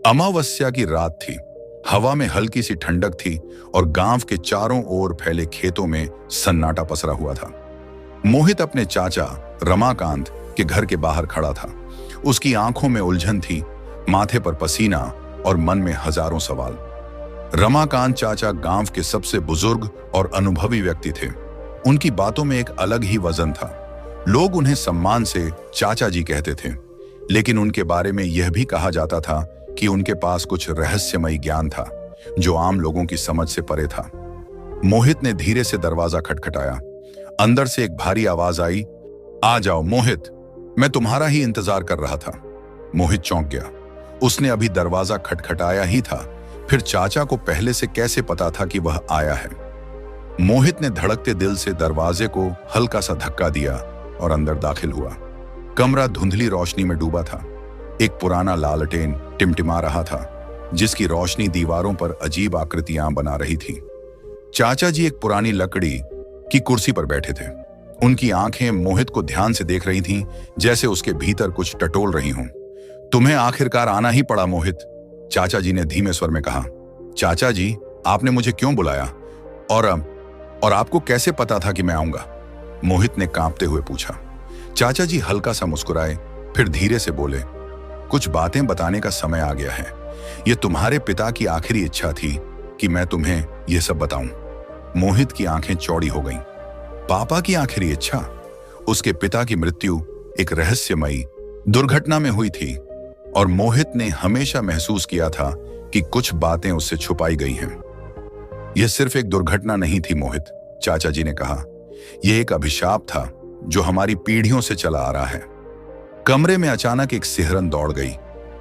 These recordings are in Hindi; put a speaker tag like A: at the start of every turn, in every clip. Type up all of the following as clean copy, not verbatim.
A: अमावस्या की रात थी। हवा में हल्की सी ठंडक थी और गांव के चारों ओर फैले खेतों में सन्नाटा पसरा हुआ था। मोहित अपने चाचा रमाकांत के घर के बाहर खड़ा था। उसकी आंखों में उलझन थी, माथे पर पसीना और मन में हजारों सवाल। रमाकांत चाचा गांव के सबसे बुजुर्ग और अनुभवी व्यक्ति थे। उनकी बातों में एक अलग ही वजन था। लोग उन्हें सम्मान से चाचा जी कहते थे, लेकिन उनके बारे में यह भी कहा जाता था कि उनके पास कुछ रहस्यमयी ज्ञान था जो आम लोगों की समझ से परे था। मोहित ने धीरे से दरवाजा खटखटाया। अंदर से एक भारी आवाज आई, आ जाओ मोहित, मैं तुम्हारा ही इंतजार कर रहा था। मोहित चौंक गया। उसने अभी दरवाजा खटखटाया ही था, फिर चाचा को पहले से कैसे पता था कि वह आया है। मोहित ने धड़कते दिल से दरवाजे को हल्का सा धक्का दिया और अंदर दाखिल हुआ। कमरा धुंधली रोशनी में डूबा था। एक पुराना लालटेन टिमटिमा रहा था, जिसकी रोशनी दीवारों पर अजीब आकृतियां बना रही थी। चाचा जी एक पुरानी लकड़ी की कुर्सी पर बैठे थे। उनकी आंखें मोहित को ध्यान से देख रही थीं, जैसे उसके भीतर कुछ टटोल रही हों। तुम्हें आखिरकार आना ही पड़ा मोहित, चाचा जी ने धीमे स्वर में कहा। चाचा जी, आपने मुझे क्यों बुलाया और आपको कैसे पता था कि मैं आऊंगा? मोहित ने कांपते हुए पूछा। चाचा जी हल्का सा मुस्कुराए, फिर धीरे से बोले, कुछ बातें बताने का समय आ गया है। यह तुम्हारे पिता की आखिरी इच्छा थी कि मैं तुम्हें यह सब बताऊं। मोहित की आंखें चौड़ी हो गईं। पापा की आखिरी इच्छा? उसके पिता की मृत्यु एक रहस्यमयी दुर्घटना में हुई थी और मोहित ने हमेशा महसूस किया था कि कुछ बातें उससे छुपाई गई हैं। यह सिर्फ एक दुर्घटना नहीं थी मोहित, चाचा जी ने कहा। यह एक अभिशाप था जो हमारी पीढ़ियों से चला आ रहा है। कमरे में अचानक एक सिहरन दौड़ गई।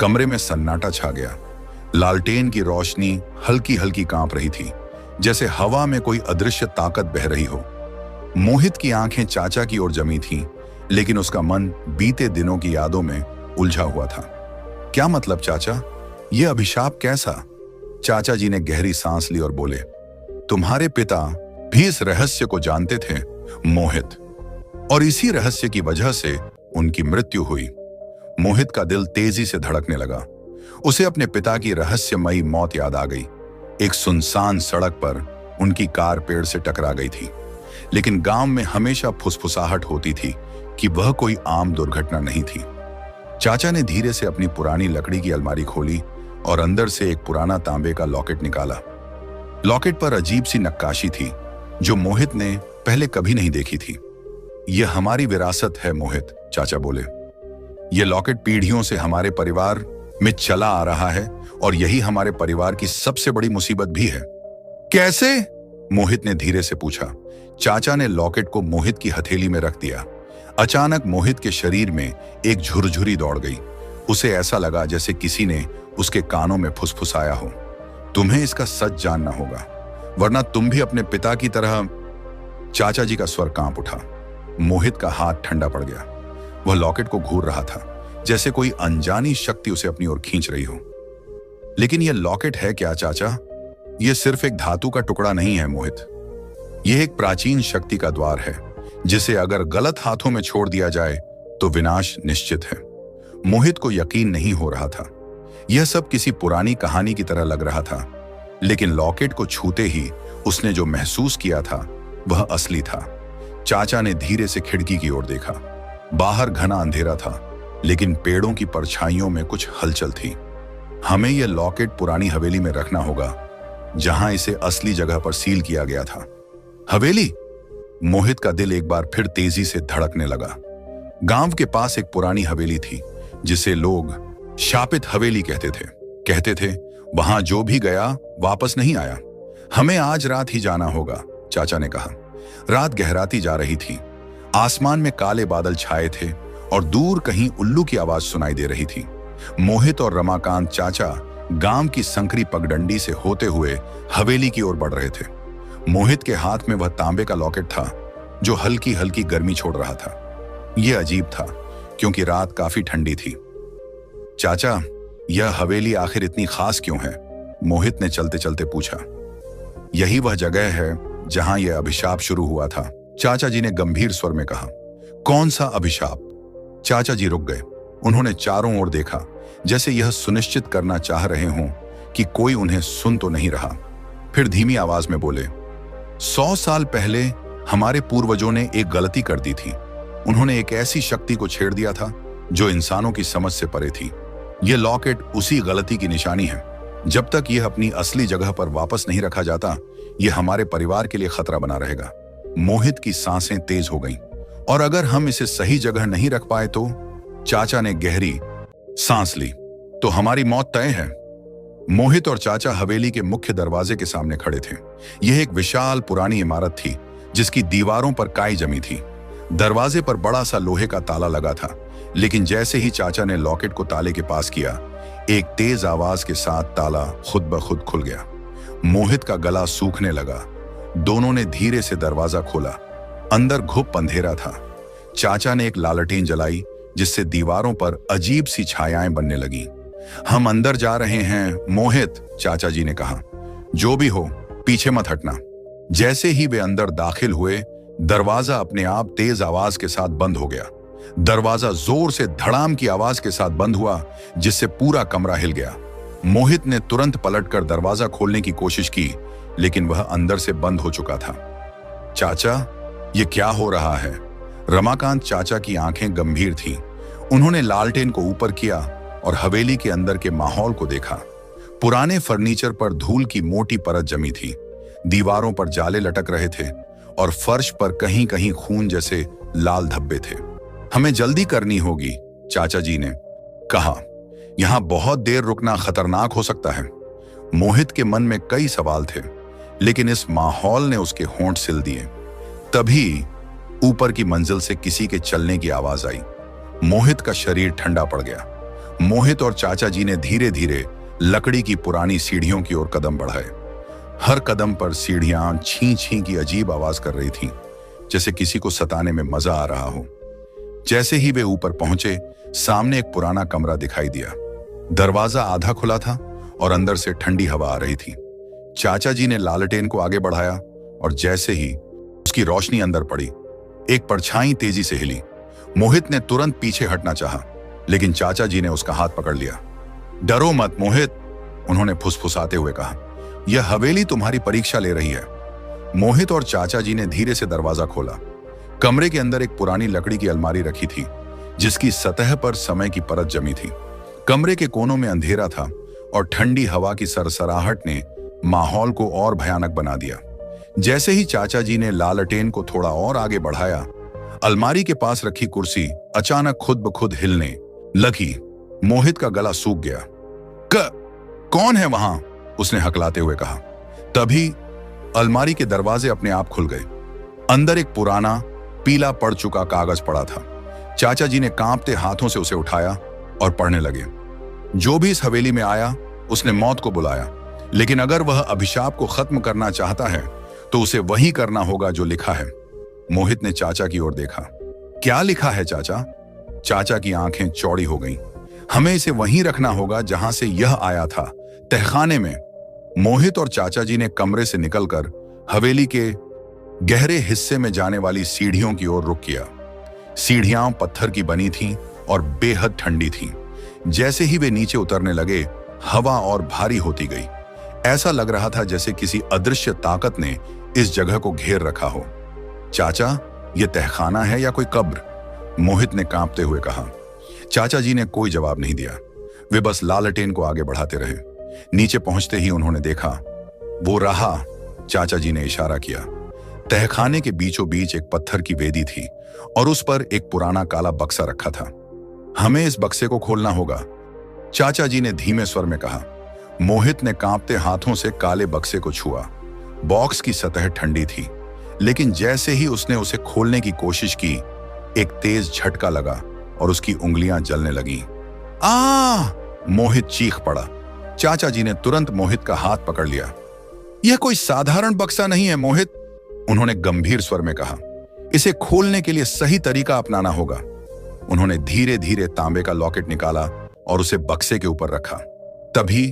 A: कमरे में सन्नाटा छा गया। लालटेन की रोशनी हल्की हल्की कांप रही थी, जैसे हवा में कोई अदृश्य ताकत बह रही हो। मोहित की आंखें चाचा की ओर जमी थीं, लेकिन उसका मन बीते दिनों की यादों में उलझा हुआ था। क्या मतलब चाचा? यह अभिशाप कैसा? चाचा जी ने गहरी सांस ली और बोले, तुम्हारे पिता भी इस रहस्य को जानते थे मोहित, और इसी रहस्य की वजह से उनकी मृत्यु हुई। मोहित का दिल तेजी से धड़कने लगा। उसे अपने पिता की रहस्यमयी मौत याद आ गई। एक सुनसान सड़क पर उनकी कार पेड़ से टकरा गई थी, लेकिन गांव में हमेशा फुसफुसाहट होती थी कि वह कोई आम दुर्घटना नहीं थी। चाचा ने धीरे से अपनी पुरानी लकड़ी की अलमारी खोली और अंदर से एक पुराना तांबे का लॉकेट निकाला। लॉकेट पर अजीब सी नक्काशी थी जो मोहित ने पहले कभी नहीं देखी थी। यह हमारी विरासत है मोहित, चाचा बोले। यह लॉकेट पीढ़ियों से हमारे परिवार में चला आ रहा है और यही हमारे परिवार की सबसे बड़ी मुसीबत भी है। कैसे? मोहित ने धीरे से पूछा। चाचा ने लॉकेट को मोहित की हथेली में रख दिया। अचानक मोहित के शरीर में एक झुरझुरी दौड़ गई। उसे ऐसा लगा जैसे किसी ने उसके कानों में फुसफुसाया हो। तुम्हें इसका सच जानना होगा, वरना तुम भी अपने पिता की तरह। चाचा जी का स्वर कांप उठा। मोहित का हाथ ठंडा पड़ गया। वह लॉकेट को घूर रहा था, जैसे कोई अनजानी शक्ति उसे अपनी ओर खींच रही हो। लेकिन यह लॉकेट है क्या चाचा? यह सिर्फ एक धातु का टुकड़ा नहीं है मोहित। यह एक प्राचीन शक्ति का द्वार है, जिसे अगर गलत हाथों में छोड़ दिया जाए तो विनाश निश्चित है। मोहित को यकीन नहीं हो रहा था। यह सब किसी पुरानी कहानी की तरह लग रहा था, लेकिन लॉकेट को छूते ही उसने जो महसूस किया था वह असली था। चाचा ने धीरे से खिड़की की ओर देखा। बाहर घना अंधेरा था, लेकिन पेड़ों की परछाइयों में कुछ हलचल थी। हमें यह लॉकेट पुरानी हवेली में रखना होगा, जहां इसे असली जगह पर सील किया गया था। हवेली? मोहित का दिल एक बार फिर तेजी से धड़कने लगा। गांव के पास एक पुरानी हवेली थी, जिसे लोग शापित हवेली कहते थे। वहां जो भी गया वापस नहीं आया। हमें आज रात ही जाना होगा, चाचा ने कहा। रात गहराती जा रही थी। आसमान में काले बादल छाए थे और दूर कहीं उल्लू की आवाज सुनाई दे रही थी। मोहित और रमाकांत चाचा गांव की संकरी पगडंडी से होते हुए हवेली की ओर बढ़ रहे थे। मोहित के हाथ में वह तांबे का लॉकेट था जो हल्की हल्की गर्मी छोड़ रहा था। यह अजीब था क्योंकि रात काफी ठंडी थी। चाचा, यह हवेली आखिर इतनी खास क्यों है? मोहित ने चलते चलते पूछा। यही वह जगह है जहां यह अभिशाप शुरू हुआ था, चाचा जी ने गंभीर स्वर में कहा। कौन सा अभिशाप? चाचा जी रुक गए। उन्होंने चारों ओर देखा। जैसे यह सुनिश्चित करना चाह रहे हों कि कोई उन्हें सुन तो नहीं रहा। फिर धीमी आवाज में बोले, 100 साल पहले हमारे पूर्वजों ने एक गलती कर दी थी। उन्होंने एक ऐसी शक्ति को छेड़ दिया था जो इंसानों की समझ से परे थी। यह लॉकेट उसी गलती की निशानी है। जब तक यह अपनी असली जगह पर वापस नहीं रखा जाता, यह हमारे परिवार के लिए खतरा बना रहेगा। मोहित की सांसें तेज हो गईं। और अगर हम इसे सही जगह नहीं रख पाए तो? चाचा ने गहरी सांस ली। तो हमारी मौत तय है। मोहित और चाचा हवेली के मुख्य दरवाजे के सामने खड़े थे। यह एक विशाल पुरानी इमारत थी जिसकी दीवारों पर काई जमी थी। दरवाजे पर बड़ा सा लोहे का ताला लगा था, लेकिन जैसे ही चाचा ने लॉकेट को ताले के पास किया, एक तेज आवाज के साथ ताला खुद ब खुद खुल गया। मोहित का गला सूखने लगा। दोनों ने धीरे से दरवाजा खोला। अंदर घुप अंधेरा था। चाचा ने एक लालटेन जलाई जिससे दीवारों पर अजीब सी छायाएं बनने लगीं। हम अंदर जा रहे हैं मोहित, चाचा जी ने कहा। जो भी हो, पीछे मत हटना। जैसे ही वे अंदर दाखिल हुए, दरवाजा अपने आप तेज आवाज के साथ बंद हो गया। दरवाजा जोर से धड़ाम की आवाज के साथ बंद हुआ, जिससे पूरा कमरा हिल गया। मोहित ने तुरंत पलटकर दरवाजा खोलने की कोशिश की, लेकिन वह अंदर से बंद हो चुका था। चाचा, ये क्या हो रहा है? रमाकांत चाचा की आंखें गंभीर थीं। उन्होंने लालटेन को ऊपर किया और हवेली के अंदर के माहौल को देखा। पुराने फर्नीचर पर धूल की मोटी परत जमी थी। दीवारों पर जाले लटक रहे थे और फर्श पर कहीं कहीं खून जैसे लाल धब्बे थे। हमें जल्दी करनी होगी, चाचा जी ने कहा। यहां बहुत देर रुकना खतरनाक हो सकता है। मोहित के मन में कई सवाल थे, लेकिन इस माहौल ने उसके होंठ सिल दिए। तभी ऊपर की मंजिल से किसी के चलने की आवाज आई। मोहित का शरीर ठंडा पड़ गया। मोहित और चाचा जी ने धीरे धीरे लकड़ी की पुरानी सीढ़ियों की ओर कदम बढ़ाए। हर कदम पर सीढ़ियां छी छी की अजीब आवाज कर रही थीं, जैसे किसी को सताने में मजा आ रहा हो। जैसे ही वे ऊपर पहुंचे, सामने एक पुराना कमरा दिखाई दिया। दरवाजा आधा खुला था और अंदर से ठंडी हवा आ रही थी। चाचा जी ने लालटेन को आगे बढ़ाया और जैसे ही उसकी रोशनी अंदर पड़ी, एक परछाई तेजी से हिली। मोहित ने तुरंत पीछे हटना चाहा, लेकिन चाचा जी ने उसका हाथ पकड़ लिया। डरो मत मोहित, उन्होंने फुसफुसाते हुए कहा। यह हवेली तुम्हारी परीक्षा ले रही है। मोहित और चाचा जी ने धीरे से दरवाजा खोला। कमरे के अंदर एक पुरानी लकड़ी की अलमारी रखी थी, जिसकी सतह पर समय की परत जमी थी। कमरे के कोनों में अंधेरा था और ठंडी हवा की सरसराहट ने माहौल को और भयानक बना दिया। जैसे ही चाचा जी ने लालटेन को थोड़ा और आगे बढ़ाया, अलमारी के पास रखी कुर्सी अचानक खुद ब खुद हिलने लगी। मोहित का गला सूख गया। कौन है वहां? उसने हकलाते हुए कहा। तभी अलमारी के दरवाजे अपने आप खुल गए। अंदर एक पुराना पीला पड़ चुका कागज पड़ा था। चाचा जी ने कांपते हाथों से उसे उठाया और पढ़ने लगे। जो भी इस हवेली में आया, उसने मौत को बुलाया, लेकिन अगर वह अभिशाप को खत्म करना चाहता है तो उसे वही करना होगा जो लिखा है। मोहित ने चाचा की ओर देखा। क्या लिखा है चाचा? चाचा की आंखें चौड़ी हो गईं। हमें इसे वहीं रखना होगा जहां से यह आया था, तहखाने में। मोहित और चाचा जी ने कमरे से निकलकर हवेली के गहरे हिस्से में जाने वाली सीढ़ियों की ओर रुख किया। सीढ़ियां पत्थर की बनी थीं और बेहद ठंडी थीं। जैसे ही वे नीचे उतरने लगे, हवा और भारी होती गई। ऐसा लग रहा था जैसे किसी अदृश्य ताकत ने इस जगह को घेर रखा हो। चाचा, यह तहखाना है या कोई कब्र? मोहित ने कांपते हुए कहा। चाचा जी ने कोई जवाब नहीं दिया। वे बस लालटेन को आगे बढ़ाते रहे। नीचे पहुंचते ही उन्होंने देखा, वो रहा, चाचा जी ने इशारा किया। तहखाने के बीचों बीच एक पत्थर की वेदी थी और उस पर एक पुराना काला बक्सा रखा था। हमें इस बक्से को खोलना होगा, चाचा जी ने धीमे स्वर में कहा। मोहित ने कांपते हाथों से काले बक्से को छुआ। बॉक्स की सतह ठंडी थी, लेकिन जैसे ही उसने उसे खोलने की कोशिश की, एक तेज झटका लगा और उसकी उंगलियां जलने लगीं। मोहित चीख पड़ा। चाचा जी ने तुरंत मोहित का हाथ पकड़ लिया। यह कोई साधारण बक्सा नहीं है मोहित, उन्होंने गंभीर स्वर में कहा। इसे खोलने के लिए सही तरीका अपनाना होगा। उन्होंने धीरे धीरे तांबे का लॉकेट निकाला और उसे बक्से के ऊपर रखा। तभी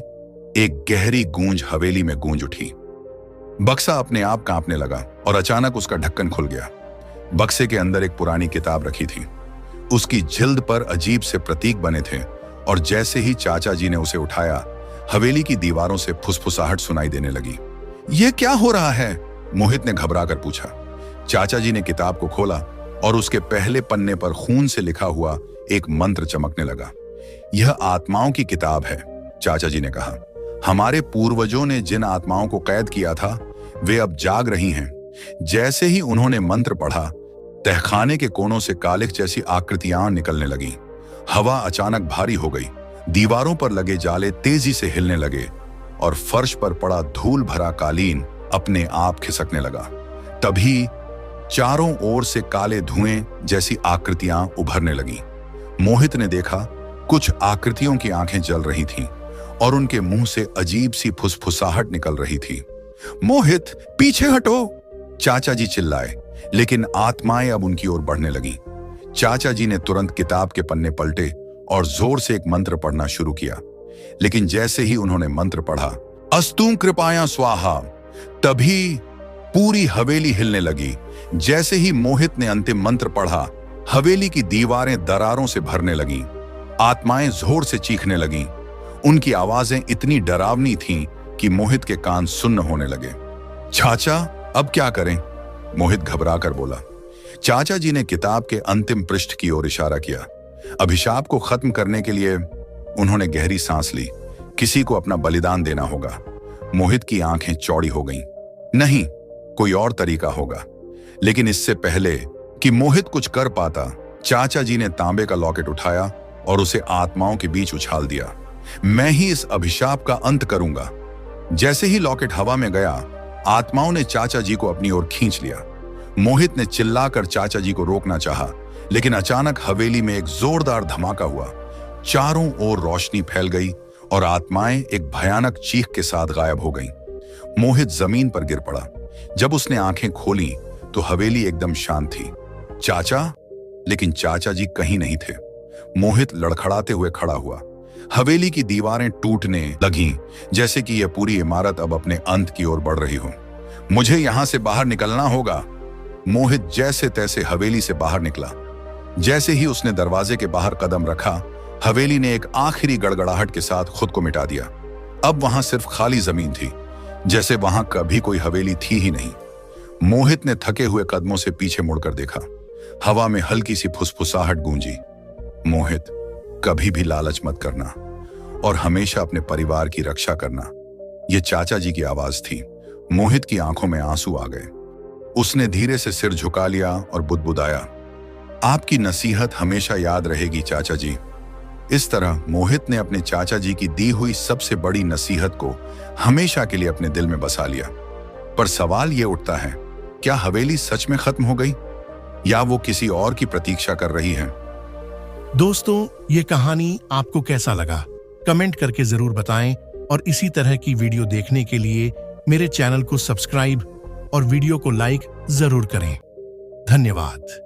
A: एक गहरी गूंज हवेली में गूंज उठी। बक्सा अपने आप कांपने लगा और अचानक उसका ढक्कन खुल गया। बक्से के अंदर एक पुरानी किताब रखी थी। उसकी जिल्द पर अजीब से प्रतीक बने थे और जैसे ही चाचा जी ने उसे उठाया, हवेली की दीवारों से फुसफुसाहट सुनाई देने लगी। यह क्या हो रहा है? मोहित ने घबराकर पूछा। चाचा जी ने किताब को खोला और उसके पहले पन्ने पर खून से लिखा हुआ एक मंत्र चमकने लगा। यह आत्माओं की किताब है, चाचा जी ने कहा। हमारे पूर्वजों ने जिन आत्माओं को कैद किया था, वे अब जाग रही हैं। जैसे ही उन्होंने मंत्र पढ़ा, तहखाने के कोनों से कालिख जैसी आकृतियां निकलने लगी। हवा अचानक भारी हो गई, दीवारों पर लगे जाले तेजी से हिलने लगे और फर्श पर पड़ा धूल भरा कालीन अपने आप खिसकने लगा। तभी चारों ओर से काले धुएं जैसी आकृतियां उभरने लगी। मोहित ने देखा, कुछ आकृतियों की आंखें जल रही थीं और उनके मुंह से अजीब सी फुसफुसाहट निकल रही थी। मोहित, पीछे हटो! चाचा जी चिल्लाए, लेकिन आत्माएं अब उनकी ओर बढ़ने लगीं। चाचा जी ने तुरंत किताब के पन्ने पलटे और जोर से एक मंत्र पढ़ना शुरू किया। लेकिन जैसे ही उन्होंने मंत्र पढ़ा, अस्तु कृपाया स्वाहा, तभी पूरी हवेली हिलने लगी। जैसे ही मोहित ने अंतिम मंत्र पढ़ा, हवेली की दीवारें दरारों से भरने लगीं। आत्माएं जोर से चीखने लगीं। उनकी आवाजें इतनी डरावनी थीं कि मोहित के कान सुन्न होने लगे। चाचा, अब क्या करें? मोहित घबराकर बोला। चाचा जी ने किताब के अंतिम पृष्ठ की ओर इशारा किया। अभिशाप को खत्म करने के लिए उन्होंने गहरी सांस ली। किसी को अपना बलिदान देना होगा। मोहित की आंखें चौड़ी हो गईं। नहीं, कोई और तरीका होगा। लेकिन इससे पहले कि मोहित कुछ कर पाता, चाचा जी ने तांबे का लॉकेट उठाया और उसे आत्माओं के बीच उछाल दिया। मैं ही इस अभिशाप का अंत करूंगा। जैसे ही लॉकेट हवा में गया, आत्माओं ने चाचा जी को अपनी ओर खींच लिया। मोहित ने चिल्लाकर चाचा जी को रोकना चाहा, लेकिन अचानक हवेली में एक जोरदार धमाका हुआ। चारों ओर रोशनी फैल गई और आत्माएं एक भयानक चीख के साथ गायब हो गईं। मोहित जमीन पर गिर पड़ा। जब उसने आंखें खोली तो हवेली एकदम शांत थी। चाचा? लेकिन चाचा जी कहीं नहीं थे। मोहित लड़खड़ाते हुए खड़ा हुआ। हवेली की दीवारें टूटने लगीं, जैसे कि यह पूरी इमारत अब अपने अंत की ओर बढ़ रही हो। मुझे यहां से बाहर निकलना होगा। मोहित जैसे तैसे हवेली से बाहर निकला। जैसे ही उसने दरवाजे के बाहर कदम रखा, हवेली ने एक आखिरी गड़गड़ाहट के साथ खुद को मिटा दिया। अब वहां सिर्फ खाली जमीन थी, जैसे वहां कभी कोई हवेली थी ही नहीं। मोहित ने थके हुए कदमों से पीछे मुड़कर देखा। हवा में हल्की सी फुसफुसाहट गूंजी। मोहित, कभी भी लालच मत करना और हमेशा अपने परिवार की रक्षा करना। यह चाचा जी की आवाज थी। मोहित की आंखों में आंसू आ गए। उसने धीरे से सिर झुका लिया और बुदबुदाया, आपकी नसीहत हमेशा याद रहेगी चाचा जी। इस तरह मोहित ने अपने चाचा जी की दी हुई सबसे बड़ी नसीहत को हमेशा के लिए अपने दिल में बसा लिया। पर सवाल यह उठता है, क्या हवेली सच में खत्म हो गई या वो किसी और की प्रतीक्षा कर रही है?
B: दोस्तों, ये कहानी आपको कैसा लगा? कमेंट करके जरूर बताएं और इसी तरह की वीडियो देखने के लिए मेरे चैनल को सब्सक्राइब और वीडियो को लाइक जरूर करें। धन्यवाद।